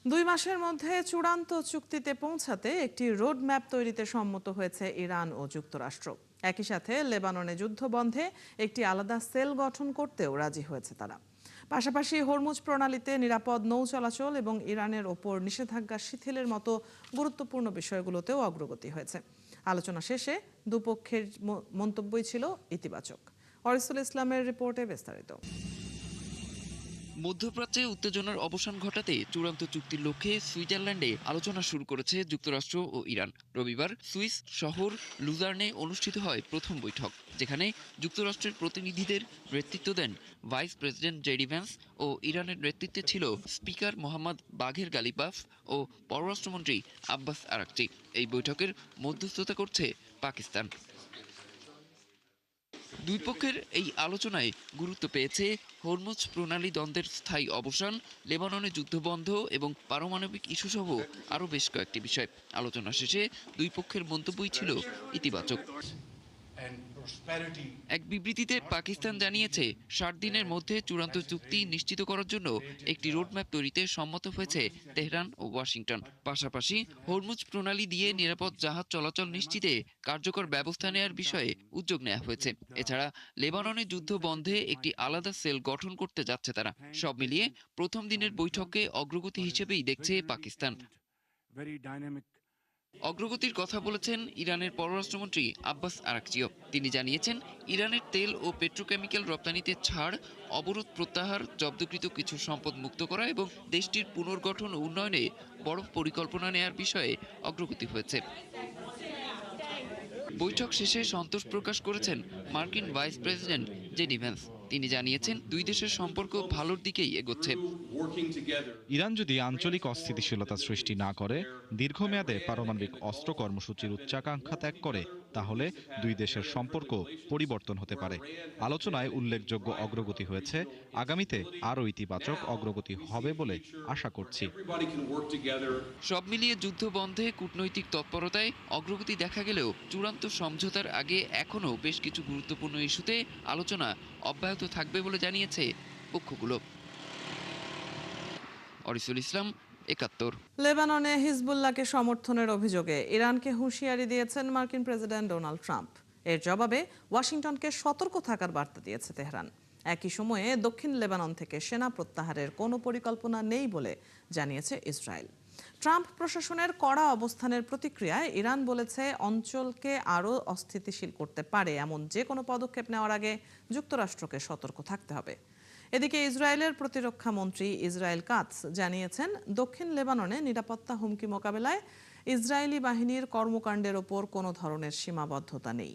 2 মাসের মধ্যে চূড়ান্ত চুক্তিতে পৌঁছাতে একটি রোড ম্যাপ তৈরিতে সম্মত হয়েছে ইরান ও যুক্তরাষ্ট্র। একই সাথে লেবাননে যুদ্ধ বন্ধে একটি আলাদা সেল গঠন করতেও রাজি হয়েছে তারা। পাশাপাশি হরমুজ প্রণালীতে নিরাপদ নৌ চলাচল এবং ইরানের ওপর নিষেধাজ্ঞা শিথিলের মতো গুরুত্বপূর্ণ বিষয়গুলোতেও অগ্রগতি হয়েছে। আলোচনা শেষে দুপক্ষের মন্তব্যই ছিল ইতিবাচক। ওয়ারিসুল ইসলামের রিপোর্টে বিস্তারিত। মধ্যপ্রাচ্যে উত্তেজনার অবসান ঘটাতে চূড়ান্ত চুক্তির লক্ষ্যে সুইজারল্যান্ডে আলোচনা শুরু করেছে যুক্তরাষ্ট্র ও ইরান। রবিবার সুইস শহর লুজার্নে অনুষ্ঠিত হয় প্রথম বৈঠক, যেখানে যুক্তরাষ্ট্রের প্রতিনিধিদের নেতৃত্ব দেন ভাইস প্রেসিডেন্ট জেডি ভ্যান্স ও ইরানের নেতৃত্বে ছিল স্পিকার মোহাম্মদ বাঘের গালিবাফ ও পররাষ্ট্রমন্ত্রী আব্বাস আরাকচি। এই বৈঠকের মধ্যস্থতা করছে পাকিস্তান। দুই পক্ষের এই আলোচনায় গুরুত্ব পেয়েছে হরমুজ প্রণালী দ্বন্দ্বের স্থায়ী অবসান, লেবাননে যুদ্ধবন্ধ এবং পারমাণবিক ইস্যুসহ আরও বেশ কয়েকটি বিষয়। আলোচনা শেষে দুই পক্ষের মন্তব্যই ছিল ইতিবাচক। এক বিবৃতিতে পাকিস্তান জানিয়েছে 60 দিনের মধ্যে চূড়ান্ত চুক্তি নিশ্চিত করার জন্য একটি রোডম্যাপ তৈরিতে সম্মত হয়েছে তেহরান ও ওয়াশিংটন। পাশাপাশি হরমুজ প্রণালী দিয়ে নিরাপদ জাহাজ চলাচল নিশ্চিতে কার্যকর ব্যবস্থা নেওয়ার বিষয়ে উদ্যোগ নেওয়া হয়েছে। এছাড়া লেবাননে যুদ্ধ বন্ধে একটি আলাদা সেল গঠন করতে যাচ্ছে তারা। সব মিলিয়ে প্রথম দিনের বৈঠককে অগ্রগতি হিসেবেই দেখছে পাকিস্তান। অগ্রগতির কথা বলেছেন ইরানের পররাষ্ট্রমন্ত্রী আব্বাস আরাকচিও। তিনি জানিয়েছেন, ইরানের তেল ও পেট্রোকেমিক্যাল রপ্তানিতে ছাড়, অবরোধ প্রত্যাহার, জব্দকৃত কিছু সম্পদ মুক্ত করা এবং দেশটির পুনর্গঠন ও উন্নয়নে বড় পরিকল্পনা নেয়ার বিষয়ে অগ্রগতি হয়েছে। বৈঠক শেষে সন্তোষ প্রকাশ করেছেন মার্কিন ভাইস প্রেসিডেন্ট জেডি ভ্যান্স। তিনি জানিয়েছেন, দুই দেশের সম্পর্ক ভালোর দিকেই এগোচ্ছে। ইরান যদি আঞ্চলিক অস্থিতিশীলতা সৃষ্টি না করে, দীর্ঘমেয়াদে পারমাণবিক অস্ত্র কর্মসূচির উচ্চাকাঙ্ক্ষা ত্যাগ করে, তাহলে দুই দেশের সম্পর্ক পরিবর্তন হতে পারে। আলোচনায় উল্লেখযোগ্য অগ্রগতি হয়েছে, আগামীতে আরও ইতিবাচক অগ্রগতি হবে বলে আশা করছি। সব মিলিয়ে যুদ্ধ বন্ধে কূটনৈতিক তৎপরতায় অগ্রগতি দেখা গেলেও চূড়ান্ত সমঝোতার আগে এখনও বেশ কিছু গুরুত্বপূর্ণ ইস্যুতে আলোচনা অব্যাহত থাকবে বলে জানিয়েছে পক্ষগুলো। ওয়ারিসুল ইসলাম, ৭১। লেবাননে হিজবুল্লাহকে সমর্থনের অভিযোগে ইরানকে হুঁশিয়ারি দিয়েছেন মার্কিন প্রেসিডেন্ট ডোনাল্ড ট্রাম্প। এর জবাবে ওয়াশিংটনকে সতর্ক থাকার বার্তা দিয়েছে তেহরান। একই সময়ে দক্ষিণ লেবানন থেকে সেনা প্রত্যাহারের কোনো পরিকল্পনা নেই বলে জানিয়েছে ইসরায়েল। ট্রাম্প প্রশাসনের কড়া অবস্থানের প্রতিক্রিয়ায় ইরান বলেছে, অঞ্চলকে আরও অস্থিতিশীল করতে পারে এমন যে কোনো পদক্ষেপ নেওয়ার আগে যুক্তরাষ্ট্রকে সতর্ক থাকতে হবে। এদিকে ইসরায়েলের প্রতিরক্ষা মন্ত্রী ইসরায়েল কাটস জানিয়েছেন, দক্ষিণ লেবাননে নিরাপত্তা হুমকি মোকাবেলায় ইসরায়েলি বাহিনীর কর্মকাণ্ডের ওপর কোনো ধরনের সীমাবদ্ধতা নেই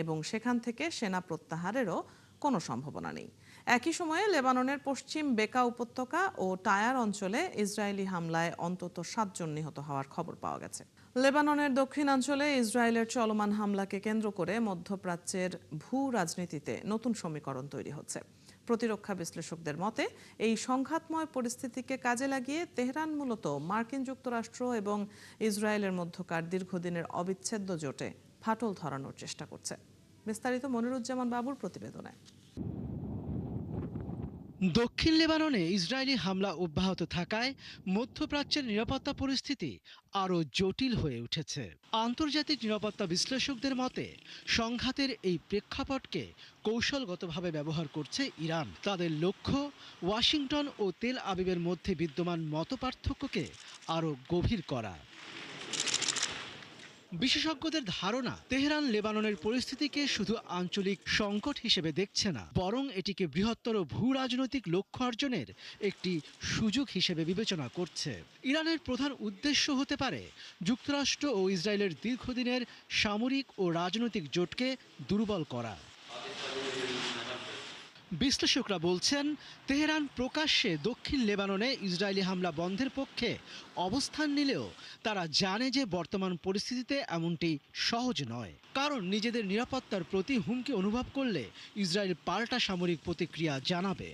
এবং সেখান থেকে সেনা প্রত্যাহারেরও কোনো সম্ভাবনা নেই। একই সময়ে লেবাননের পশ্চিম বেকা উপত্যকা ও টায়ার অঞ্চলে ইসরায়েলি হামলায় অন্তত 7 জন নিহত হওয়ার খবর পাওয়া গেছে। লেবাননের দক্ষিণাঞ্চলে ইসরায়েলের চলমান হামলাকে কেন্দ্র করে মধ্যপ্রাচ্যের ভূ রাজনীতিতে নতুন সমীকরণ তৈরি হচ্ছে। প্রতিরক্ষা বিশ্লেষকদের মতে, এই সংঘাতময় পরিস্থিতিকে কাজে লাগিয়ে তেহরান মূলত মার্কিন যুক্তরাষ্ট্র এবং ইসরায়েলের মধ্যকার দীর্ঘদিনের অবিচ্ছেদ্য জোটে ফাটল ধরানোর চেষ্টা করছে। বিস্তারিত মনিরুজ্জামান বাবুর প্রতিবেদনে। দক্ষিণ লেবাননে ইসরায়েলি হামলা অব্যাহত থাকায় মধ্যপ্রাচ্যের নিরাপত্তা পরিস্থিতি আরও জটিল হয়ে উঠেছে। আন্তর্জাতিক নিরাপত্তা বিশ্লেষকদের মতে, সংঘাতের এই প্রেক্ষাপটকে কৌশলগতভাবে ব্যবহার করছে ইরান। তাদের লক্ষ্য ওয়াশিংটন ও তেল আবিবের মধ্যে বিদ্যমান মতপার্থক্যকে আরও গভীর করা। বিশেষজ্ঞদের ধারণা, তেহরান লেবাননের পরিস্থিতিকে শুধু আঞ্চলিক সংকট হিসেবে দেখছে না, বরং এটিকে বৃহত্তর ভূ রাজনৈতিক লক্ষ্য অর্জনের একটি সুযোগ হিসেবে বিবেচনা করছে। ইরানের প্রধান উদ্দেশ্য হতে পারে যুক্তরাষ্ট্র ও ইসরায়েলের দীর্ঘদিনের সামরিক ও রাজনৈতিক জোটকে দুর্বল করা। বিশ্লেষকরা বলছেন, তেহরান প্রকাশ্যে দক্ষিণ লেবাননে ইসরায়েলি হামলা বন্ধের পক্ষে অবস্থান নিলেও তারা জানে যে বর্তমান পরিস্থিতিতে এমনটি সহজ নয়। কারণ নিজেদের নিরাপত্তার প্রতি হুমকি অনুভব করলে ইসরায়েল পাল্টা সামরিক প্রতিক্রিয়া জানাবে।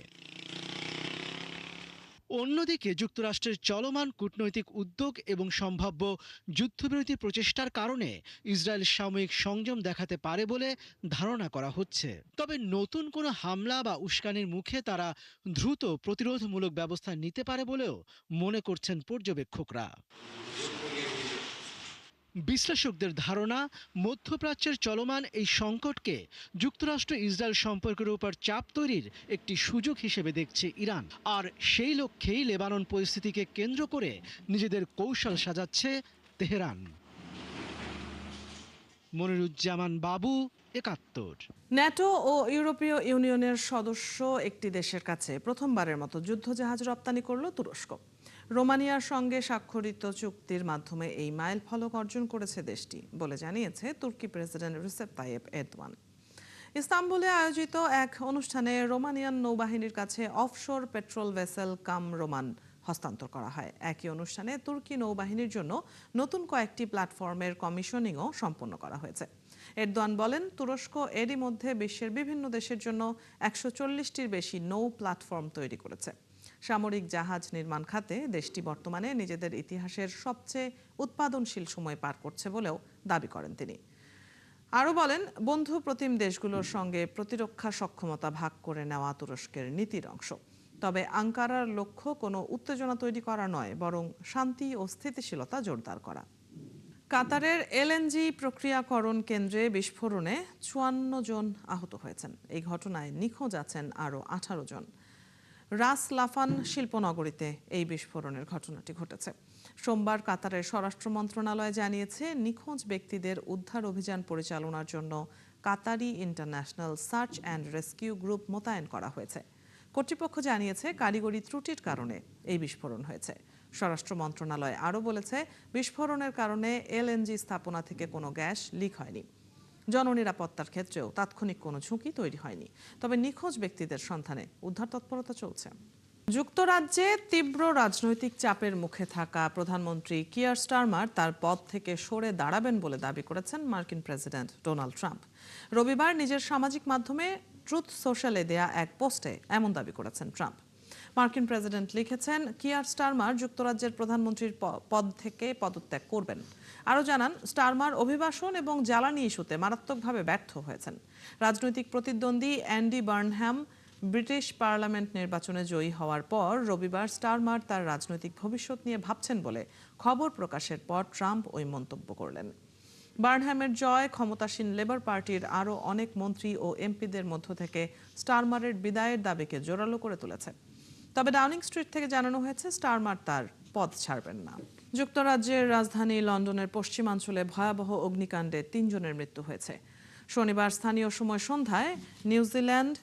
অন্যদিকে যুক্তরাষ্ট্রের চলমান কূটনৈতিক উদ্যোগ এবং সম্ভাব্য যুদ্ধবিরতি প্রচেষ্টার কারণে ইসরায়েল সাময়িক সংযম দেখাতে পারে বলে ধারণা করা হচ্ছে। তবে নতুন কোনো হামলা বা উস্কানির মুখে তারা দ্রুত প্রতিরোধমূলক ব্যবস্থা নিতে পারে বলেও মনে করছেন পর্যবেক্ষকরা। বিশ্লেষকদের ধারণা, মধ্যপ্রাচ্যের চলমান এই সংকটকে যুক্তরাষ্ট্র ইসরায়েল সম্পর্কের উপর চাপ তৈরির একটি সুযোগ হিসেবে দেখছে ইরান। আর সেই লক্ষ্যেই লেবানন পরিস্থিতিকে কেন্দ্র করে নিজেদের কৌশল সাজাচ্ছে তেহরান। মনিরুজ্জামান বাবু, ৭১। ন্যাটো ও ইউরোপীয় ইউনিয়নের সদস্য একটি দেশের কাছে প্রথমবারের মতো যুদ্ধজাহাজ রপ্তানি করল তুরস্ক। রোমানিয়ার সঙ্গে স্বাক্ষরিত চুক্তির মাধ্যমে এই মাইল ফলক অর্জন করেছে দেশটি বলে জানিয়েছে তুর্কি প্রেসিডেন্ট রিসেপ তাইয়েপ এরদোয়ান। ইস্তাম্বুলে আয়োজিত এক অনুষ্ঠানে রোমানিয়ান নৌবাহিনীর কাছে অফশোর পেট্রোল ভেসেল কাম রোমান হস্তান্তর করা হয়। একই অনুষ্ঠানে তুর্কি নৌবাহিনীর জন্য নতুন কয়েকটি প্ল্যাটফর্মের কমিশনিংও সম্পন্ন করা হয়েছে। এরদোয়ান বলেন, তুরস্ক এরই মধ্যে বিশ্বের বিভিন্ন দেশের জন্য ১৪০টির বেশি নৌ প্ল্যাটফর্ম তৈরি করেছে। সামরিক জাহাজ নির্মাণ খাতে দেশটি বর্তমানে নিজেদের ইতিহাসের সবচেয়ে উৎপাদনশীল সময় পার করছে বলেও দাবি করেন তিনি। আরও বলেন, বন্ধু প্রতিম দেশগুলোর সঙ্গে প্রতিরক্ষা সক্ষমতা ভাগ করে নেওয়া তুরস্কের নীতির অংশ। তবে আঙ্কারার লক্ষ্য কোনো উত্তেজনা তৈরি করা নয়, বরং শান্তি ও স্থিতিশীলতা জোরদার করা। কাতারের এলএনজি প্রক্রিয়াকরণ কেন্দ্রে বিস্ফোরণে ৫৪ জন আহত হয়েছেন। এই ঘটনায় নিখোঁজ আছেন আরও ১৮ জন। রাস লাফান শিল্পনগরীতে এই বিস্ফোরণের ঘটনাটি ঘটেছে। সোমবার কাতারের স্বরাষ্ট্র মন্ত্রণালয় জানিয়েছে, নিখোঁজ ব্যক্তিদের উদ্ধার অভিযান পরিচালনার জন্য Qatari international search and rescue group মোতায়েন করা হয়েছে। কর্তৃপক্ষ জানিয়েছে, কারিগরি ত্রুটির কারণে এই বিস্ফোরণ হয়েছে। স্বরাষ্ট্র মন্ত্রণালয় আরও বলেছে, বিস্ফোরণের কারণে এলএনজি স্থাপনা থেকে কোনো গ্যাস লিক হয়নি। জননিরাপত্তার ক্ষেত্রেও তাৎক্ষণিক কোনো ঝুঁকি তৈরি হয়নি। তবে নিখোঁজ ব্যক্তিদের সন্ধানে উদ্ধার তৎপরতা চলছে। যুক্তরাজ্যে তীব্র রাজনৈতিক চাপের মুখে থাকা প্রধানমন্ত্রী কিয়ার স্টারমার তার পদ থেকে সরে দাঁড়াবেন বলে দাবি করেছেন মার্কিন প্রেসিডেন্ট ডোনাল্ড ট্রাম্প। রবিবার নিজের সামাজিক মাধ্যমে ট্রুথ সোশ্যালে দেয়া এক পোস্টে এমন দাবি করেছেন ট্রাম্প। মার্কিন প্রেসিডেন্ট লিখেছেন, কিয়ার স্টারমার যুক্তরাজ্যের প্রধানমন্ত্রীর পদ থেকে পদত্যাগ করবেন। আরও জানান, স্টারমার অভিবাসন এবং জ্বালানি ইস্যুতে মারাত্মকভাবে ব্যর্থ হয়েছেন। রাজনৈতিক প্রতিদ্বন্দ্বী অ্যান্ডি বার্নহ্যাম ব্রিটিশ পার্লামেন্ট নির্বাচনে জয়ী হওয়ার পর রবিবার স্টারমার তার রাজনৈতিক ভবিষ্যৎ নিয়ে ভাবছেন বলে খবর প্রকাশের পর ট্রাম্প ওই মন্তব্য করলেন। বার্নহ্যামের জয় ক্ষমতাসীন লেবার পার্টির আরও অনেক মন্ত্রী ও এমপিদের মধ্য থেকে স্টারমারের বিদায়ের দাবিকে জোরালো করে তুলেছে। তবে ডাউনিং স্ট্রিট থেকে জানানো হয়েছে, স্টারমার তার পদ ছাড়বেন না। যুক্তরাজ্যের রাজধানী লন্ডনের পশ্চিমাঞ্চলে ভয়াবহ অগ্নিকাণ্ডে ৩ জনের মৃত্যু হয়েছে। শনিবার স্থানীয় সময় সন্ধ্যায় নিউজিল্যান্ড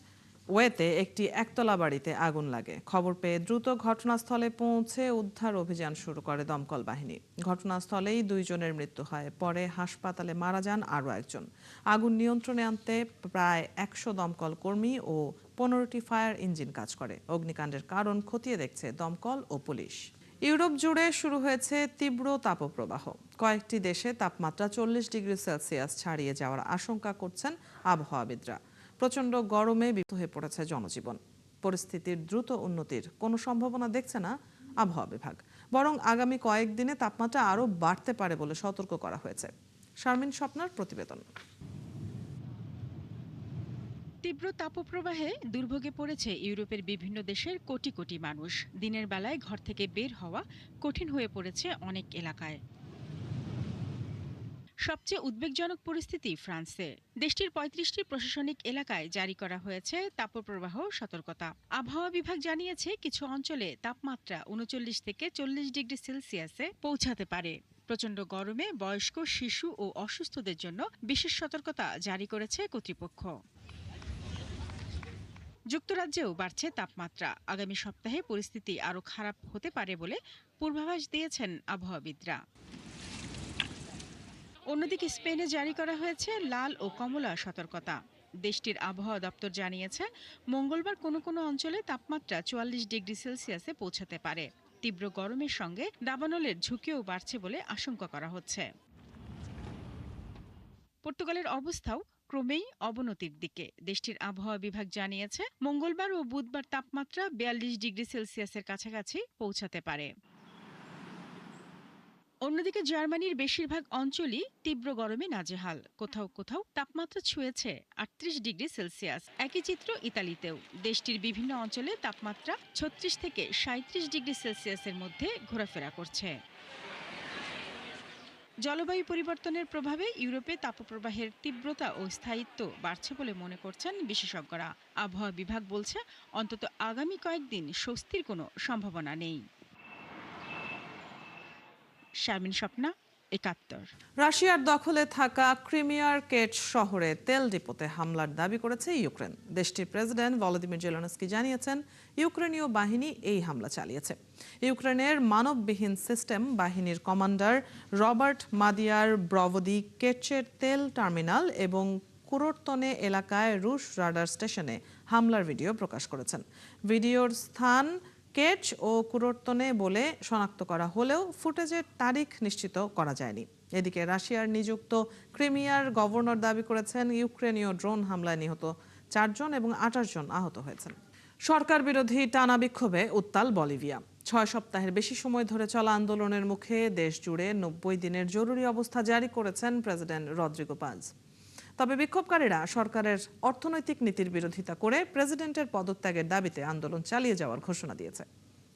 ওয়েতে একটি একতলা বাড়িতে আগুন লাগে। খবর পেয়ে দ্রুত ঘটনাস্থলে পৌঁছে উদ্ধার অভিযান শুরু করে দমকল বাহিনী। ঘটনাস্থলেই 2 জনের মৃত্যু হয়। পরে হাসপাতালে মারা যান আরও একজন। আগুন নিয়ন্ত্রণে আনতে প্রায় ১০০ দমকল কর্মী ও 15টি ফায়ার ইঞ্জিন কাজ করে। অগ্নিকাণ্ডের কারণ খতিয়ে দেখছে দমকল ও পুলিশ। ইউরোপ জুড়ে শুরু হয়েছে তীব্র তাপপ্রবাহ। কয়েকটি দেশে তাপমাত্রা 40 ডিগ্রি সেলসিয়াস ছাড়িয়ে যাওয়ার আশঙ্কা করছেন আবহাওয়াবিদরা। প্রচণ্ড গরমে বিপদ হয়ে পড়েছে জনজীবন। পরিস্থিতির দ্রুত উন্নতির কোনো সম্ভাবনা দেখছে না আবহাওয়া বিভাগ, বরং আগামী কয়েকদিনে তাপমাত্রা আরও বাড়তে পারে বলে সতর্ক করা হয়েছে। শারমিন স্বপ্নার প্রতিবেদন। তীব্র তাপপ্রবাহে দুর্ভোগে পড়েছে ইউরোপের বিভিন্ন দেশের কোটি কোটি মানুষ। দিনের বেলায় ঘর থেকে বের হওয়া কঠিন হয়ে পড়েছে অনেক এলাকায়। সবচেয়ে উদ্বেগজনক পরিস্থিতি ফ্রান্সে। দেশটির ৩৫টি প্রশাসনিক এলাকায় জারি করা হয়েছে তাপপ্রবাহ সতর্কতা। আবহাওয়া বিভাগ জানিয়েছে, কিছু অঞ্চলে তাপমাত্রা ৩৯ থেকে ৪০ ডিগ্রি সেলসিয়াসে পৌঁছাতে পারে। প্রচণ্ড গরমে বয়স্ক, শিশু ও অসুস্থদের জন্য বিশেষ সতর্কতা জারি করেছে কর্তৃপক্ষ। যুক্তরাজ্যেও বাড়ছে তাপমাত্রা। আগামী সপ্তাহে পরিস্থিতি আরও খারাপ হতে পারে বলে পূর্বাভাস দিয়েছেন আবহাওয়াবিদরা। অন্যদিকে স্পেনে জারি করা হয়েছে লাল ও কমলা সতর্কতা। দেশটির আবহাওয়া দপ্তর জানিয়েছে, মঙ্গলবার কোনো কোনো অঞ্চলে তাপমাত্রা ৪৪ ডিগ্রি সেলসিয়াসে পৌঁছাতে পারে। তীব্র গরমের সঙ্গে দাবানলের ঝুঁকিও বাড়ছে বলে আশঙ্কা করা হচ্ছে। পর্তুগালের অবস্থাও ক্রমেই অবনতির দিকে। দেশটির আবহাওয়া বিভাগ জানিয়েছে, মঙ্গলবার ও বুধবার তাপমাত্রা 42 ডিগ্রি সেলসিয়াসের কাছাকাছি পৌঁছাতে পারে। অন্যদিকে জার্মানির বেশিরভাগ অঞ্চলই তীব্র গরমে নাজেহাল। কোথাও কোথাও তাপমাত্রা ছুঁয়েছে 38 ডিগ্রি সেলসিয়াস। একই চিত্র ইতালিতেও। দেশটির বিভিন্ন অঞ্চলে তাপমাত্রা 36 থেকে 37 ডিগ্রি সেলসিয়াসের মধ্যে ঘোরাফেরা করছে। জলবায়ু পরিবর্তনের প্রভাবে ইউরোপে তাপপ্রবাহের তীব্রতা ও স্থায়িত্ব বাড়ছে বলে মনে করছেন বিশেষজ্ঞরা। আবহাওয়া বিভাগ বলছে, অন্তত আগামী কয়েকদিন স্বস্তির কোনো সম্ভাবনা নেই। শারমিন স্বপ্না, ৭১। রাশিয়ার দখলে থাকা ক্রিমিয়ার কেট শহরে তেল ডিপোতে হামলার দাবি করেছে ইউক্রেন। দেশটির প্রেসিডেন্ট ভলোদিমির জেলেনস্কি জানিয়েছেন, ইউক্রেনীয় বাহিনী এই হামলা চালিয়েছে। ইউক্রেনের মানববিহীন সিস্টেম বাহিনীর কমান্ডার রবার্ট মাদিয়ার ব্রভদি কেটচের তেল টার্মিনাল এবং কুরোর্তনে এলাকায় রুশ রাডার স্টেশনে হামলার ভিডিও প্রকাশ করেছেন। ভিডিওর স্থান কেচ ও কুরোর্তনে বলে শনাক্ত করা হলেও ফুটেজের তারিখ নিশ্চিত করা যায়নি। এদিকে রাশিয়ার নিযুক্ত ক্রিমিয়ার গভর্নর দাবি করেছেন, ইউক্রেনীয় ড্রোন হামলায় নিহত 4 জন এবং 28 জন আহত হয়েছেন। সরকার বিরোধী টানা বিক্ষোভে উত্তাল বলিভিয়া। 6 সপ্তাহের বেশি সময় ধরে চলা আন্দোলনের মুখে দেশ জুড়ে 90 দিনের জরুরি অবস্থা জারি করেছেন প্রেসিডেন্ট রদ্রিগো পাজ। তবে বিক্ষোভকারীরা সরকারের অর্থনৈতিক নীতির বিরোধিতা করে প্রেসিডেন্টের পদত্যাগের দাবিতে আন্দোলন চালিয়ে যাওয়ার ঘোষণা দিয়েছে।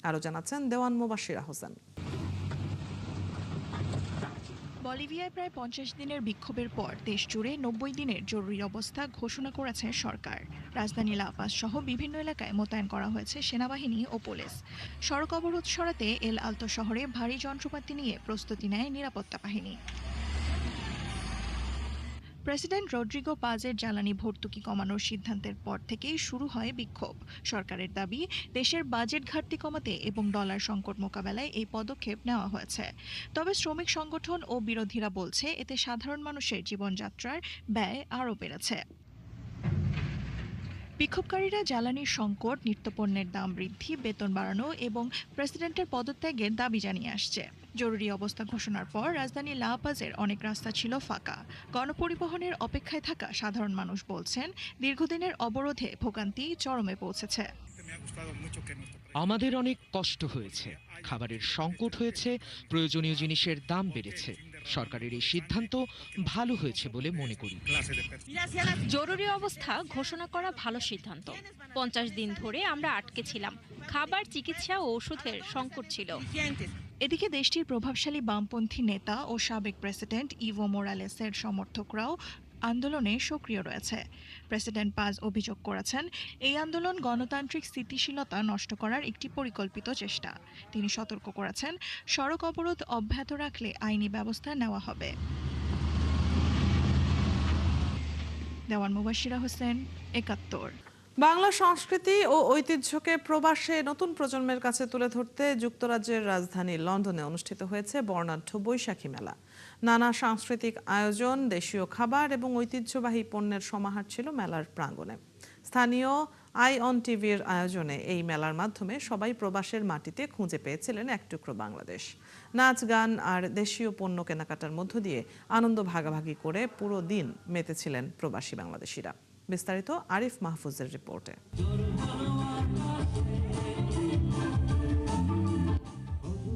আরও জানাচ্ছেন দেওয়ান মুবাশশিরা হোসেন। বলিভিয়ায় প্রায় 50 দিনের বিক্ষোভের পর দেশ জুড়ে 90 দিনের জরুরি অবস্থা ঘোষণা করেছে সরকার। রাজধানী লা পাজ সহ বিভিন্ন এলাকায় মোতায়েন করা হয়েছে সেনাবাহিনী ও পুলিশ। সড়ক অবরোধ সরাতে এল আলতো শহরে ভারী যন্ত্রপাতি নিয়ে প্রস্তুতি নেয় নিরাপত্তা বাহিনী। প্রেসিডেন্ট রদ্রিগো পাজের জ্বালানি ভর্তুকি কমানোর সিদ্ধান্তের পর থেকেই শুরু হয় বিক্ষোভ। সরকারের দাবি, দেশের বাজেট ঘাটতি কমাতে এবং ডলার সংকট মোকাবেলায় এই পদক্ষেপ নেওয়া হয়েছে। তবে শ্রমিক সংগঠন ও বিরোধীরা বলছে, এতে সাধারণ মানুষের জীবনযাত্রার ব্যয় আরও বেড়েছে। বিক্ষোভকারীরা জ্বালানির সংকট, নিত্যপণ্যের দাম বৃদ্ধি, বেতন বাড়ানো এবং প্রেসিডেন্টের পদত্যাগের দাবি জানিয়ে আসছে। জরুরি অবস্থা ঘোষণার পর রাজধানী লা পাজের অনেক রাস্তা ছিল ফাঁকা। গণপরিবহনের অপেক্ষায় থাকা সাধারণ মানুষ বলছেন, দীর্ঘদিনের অবরোধে ভোগান্তি চরমে পৌঁছেছে। আমাদের অনেক কষ্ট হয়েছে, খাবারের সংকট হয়েছে, প্রয়োজনীয় জিনিসের দাম বেড়েছে। সরকারের এই সিদ্ধান্ত ভালো হয়েছে বলে মনে করি। জরুরি অবস্থা ঘোষণা করা ভালো সিদ্ধান্ত। 50 দিন ধরে আমরা আটকে ছিলাম, খাবার, চিকিৎসা ও ওষুধের সংকট ছিল। এদিকে দেশটির প্রভাবশালী বামপন্থী নেতা ও সাবেক প্রেসিডেন্ট ইভো মোরালেসের সমর্থকরাও আন্দোলনে সক্রিয় রয়েছে। প্রেসিডেন্ট পাজ অভিযোগ করেছেন, এই আন্দোলন গণতান্ত্রিক স্থিতিশীলতা নষ্ট করার একটি পরিকল্পিত চেষ্টা। তিনি সতর্ক করেছেন, সড়ক অবরোধ অব্যাহত রাখলে আইনি ব্যবস্থা নেওয়া হবে। দেওয়ান মুবাশশিরা হোসেন, ৭১। বাংলা সংস্কৃতি ও ঐতিহ্যকে প্রবাসে নতুন প্রজন্মের কাছে তুলে ধরতে যুক্তরাজ্যের রাজধানী লন্ডনে অনুষ্ঠিত হয়েছে বর্ণাঢ্য বৈশাখী মেলা। নানা সাংস্কৃতিক আয়োজন, দেশীয় খাবার এবং ঐতিহ্যবাহী পণ্যের সমাহার ছিল মেলার প্রাঙ্গণে। স্থানীয় আই অন টিভির আয়োজনে এই মেলার মাধ্যমে সবাই প্রবাসের মাটিতে খুঁজে পেয়েছিলেন এক টুকরো বাংলাদেশ। নাচ, গান আর দেশীয় পণ্য কেনাকাটার মধ্য দিয়ে আনন্দ ভাগাভাগি করে পুরো দিন মেতেছিলেন প্রবাসী বাংলাদেশিরা। বিস্তারিত আরিফ মাহফুজের রিপোর্টে।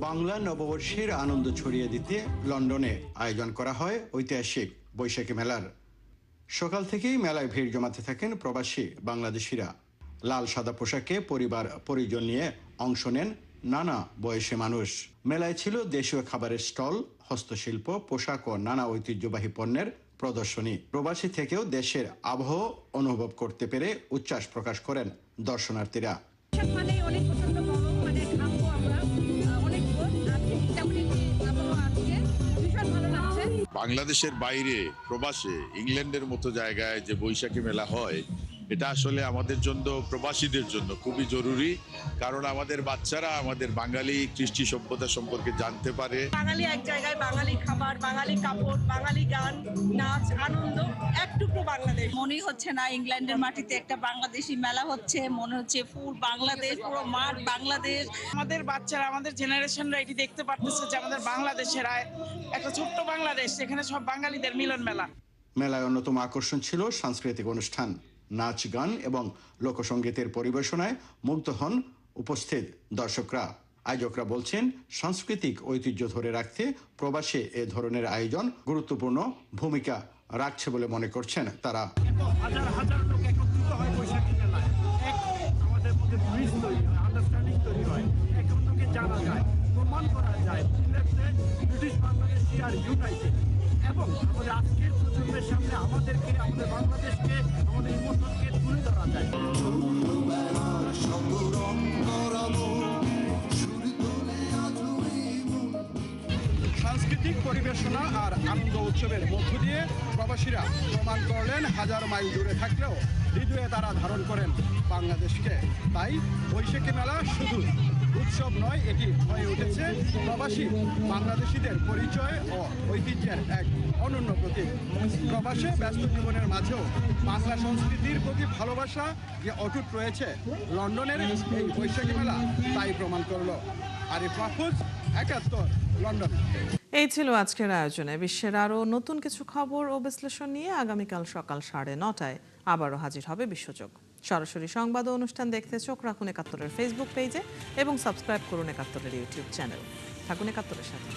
বাংলা নববর্ষের আনন্দ ছড়িয়ে দিতে লন্ডনে আয়োজন করা হয় ঐতিহাসিক বৈশাখী মেলার। সকাল থেকেই মেলায় ভিড় জমাতে থাকেন প্রবাসী বাংলাদেশিরা। লাল সাদা পোশাকে পরিবার পরিজন নিয়ে অংশ নেন নানা বয়সী মানুষ। মেলায় ছিল দেশীয় খাবারের স্টল, হস্তশিল্প, পোশাক ও নানা ঐতিহ্যবাহী পণ্যের প্রদর্শনী। প্রবাসী থেকেও দেশের আবহাওয়া অনুভব করতে পেরে উচ্ছ্বাস প্রকাশ করেন দর্শনার্থীরা। বাংলাদেশের বাইরে প্রবাসে ইংল্যান্ডের মতো জায়গায় যে বৈশাখী মেলা হয়, এটা আসলে আমাদের জন্য, প্রবাসীদের জন্য খুবই জরুরি। কারণ আমাদের বাচ্চারা আমাদের বাঙালি কৃষ্টি সভ্যতা সম্পর্কে জানতে পারে। বাঙালি এক জায়গায়, বাঙালি খাবার, বাঙালি কাপড়, বাঙালি গান, নাচ, আনন্দ, একটুকু বাংলাদেশ। মনেই হচ্ছে না ইংল্যান্ডের মাটিতে একটা বাংলাদেশি মেলা হচ্ছে, মনে হচ্ছে ফুল বাংলাদেশ, পুরো মাঠ বাংলাদেশ। আমাদের বাচ্চারা, আমাদের জেনারেশনরা এটি দেখতে পারতেছে যে আমাদের বাংলাদেশের একটা ছোট্ট বাংলাদেশ, এখানে সব বাঙালিদের মিলন মেলা। মেলায় অন্যতম আকর্ষণ ছিল সাংস্কৃতিক অনুষ্ঠান, নাচ গান এবং লোকসঙ্গীতের পরিবেশনায় মুগ্ধ হন উপস্থিত দর্শকরা। আয়োজকরা বলছেন, সাংস্কৃতিক ঐতিহ্য ধরে রাখতে প্রবাসে এ ধরনের আয়োজন গুরুত্বপূর্ণ ভূমিকা রাখছে বলে মনে করছেন তারা। হাজার হাজার লোক একত্রিত হয় বৈশাখী মেলায়, আমাদের মধ্যে ব্রিজ তৈরি হয়, আন্ডারস্ট্যান্ডিং তৈরি হয়, একে অন্যকে জানা যায়, প্রমাণ করা যায় ব্রিটিশ বাংলাদেশি আর ইউনাইটেড। এবং আমাদের আজকের প্রজন্মের সামনে আমাদেরকে, আমাদের বাংলাদেশকে, আমাদের ইমোশনকে তুলে ধরা যায়। সাংস্কৃতিক পরিবেশনা আর আনন্দ উৎসবের মধ্য দিয়ে প্রবাসীরা প্রমাণ করলেন হাজার মাইল দূরে থাকলেও হৃদয়ে তারা ধারণ করেন বাংলাদেশকে। তাই বৈশাখী মেলা শুধু উৎসব নয়, এটি হয়ে উঠেছে প্রবাসী বাংলাদেশিদের পরিচয় ও ঐতিহ্যের এক অনন্য প্রতীক। প্রবাসে ব্যস্ত জীবনের মাঝেও বাংলা সংস্কৃতির প্রতি ভালোবাসা যে অটুট রয়েছে, লন্ডনের এই বৈশাখী মেলা তাই প্রমাণ করল। আরিফ মাহফুজ, ৭১, লন্ডন। এই ছিল আজকের আয়োজনে। বিশ্বের আরও নতুন কিছু খবর ও বিশ্লেষণ নিয়ে আগামীকাল সকাল ৯:৩০ আবারও হাজির হবে বিশ্বযোগ। সরাসরি সংবাদ ও অনুষ্ঠান দেখতে চোখ রাখুন ৭১-এর ফেসবুক পেজে এবং সাবস্ক্রাইব করুন ৭১-এর ইউটিউব চ্যানেল। থাকুন ৭১-এর সাথে।